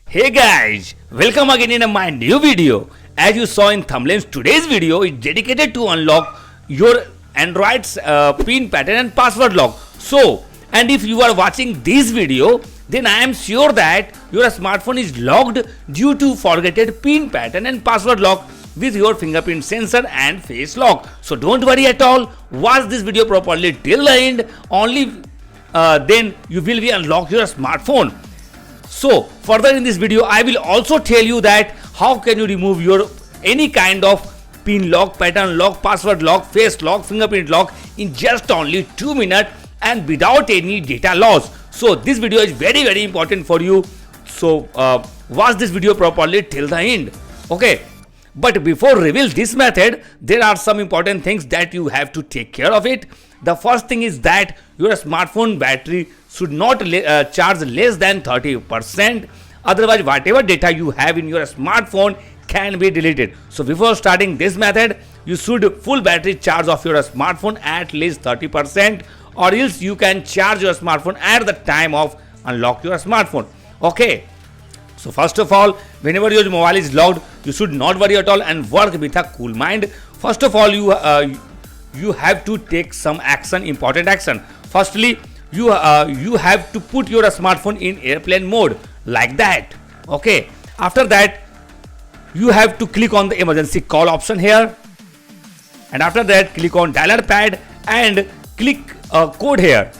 Hey guys, welcome again in my new video. As you saw in thumbnails, today's video is dedicated to unlock your Android's pin pattern and password lock. So, and if you are watching this video, then I am sure that your smartphone is locked due to forgotten pin pattern and password lock with your fingerprint sensor and face lock. So don't worry at all. Watch this video properly till the end. Only then you will be unlock your smartphone. So further in this video, I will also tell you that how can you remove your any kind of pin lock, pattern lock, password lock, face lock, fingerprint lock in just only 2 minutes and without any data loss. So this video is very important for you. So watch this video properly till the end. Okay. But before reveal this method, there are some important things that you have to take care of it. The first thing is that your smartphone battery should not charge less than 30%. Otherwise, whatever data you have in your smartphone can be deleted. So before starting this method, you should full battery charge of your smartphone at least 30%, or else you can charge your smartphone at the time of unlock your smartphone. Okay. So first of all, whenever your mobile is locked, you should not worry at all and work with a cool mind. First of all, you have to take some action, important action. Firstly, you have to put your smartphone in airplane mode like that. Okay. After that, you have to click on the emergency call option here, and after that, click on dialer pad and click a code here,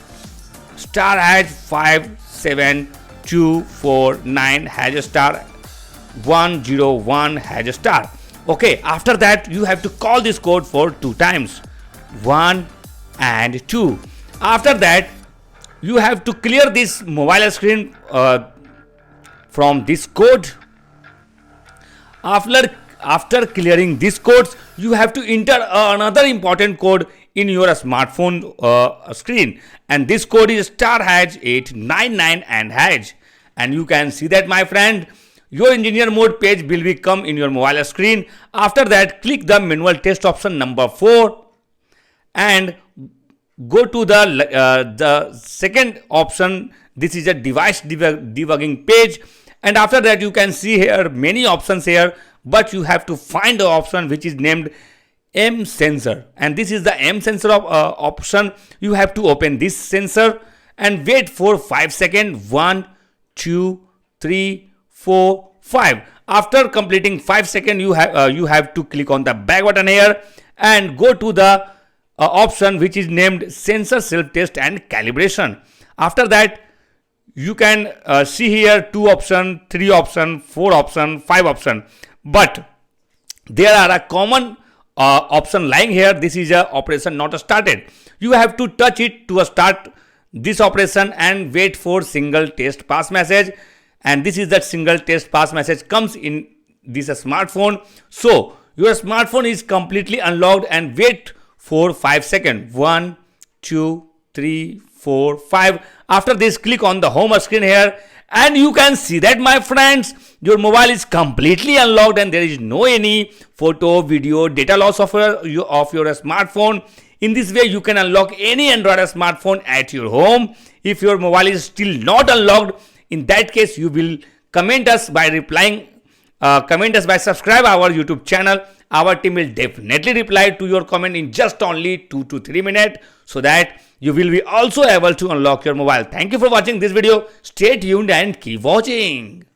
*57249#101#. Okay, after that you have to call this code for 2 times, 1 and 2. After that, you have to clear this mobile screen from this code. After clearing these codes, you have to enter another important code in your smartphone screen, and this code is *899 and #. And you can see that, my friend, your engineer mode page will become in your mobile screen. After that, click the manual test option number 4 and go to the second option. This is a device debugging page, and after that you can see here many options here, but you have to find the option which is named M sensor, and this is the M sensor option. You have to open this sensor and wait for 5 seconds. 1, 2, 3, 4, 5. After completing 5 seconds, you have to click on the back button here and go to the option which is named sensor self test and calibration. After that, you can see here 2 option, 3 option, 4 option, 5 option, but there are a common option lying here. This is a operation not started. You have to touch it to start this operation and wait for single test pass message, and this is that single test pass message comes in this smartphone. So your smartphone is completely unlocked and wait for 5 seconds. 1, 2, 3, 4, 5. After this, click on the home screen here, and you can see that, my friends, your mobile is completely unlocked and there is no any photo, video, data loss of your smartphone. In this way, you can unlock any Android smartphone at your home. If your mobile is still not unlocked, in that case, you will comment us by subscribe our YouTube channel. Our team will definitely reply to your comment in just only 2 to 3 minutes, so that you will be also able to unlock your mobile. Thank you for watching this video. Stay tuned and keep watching.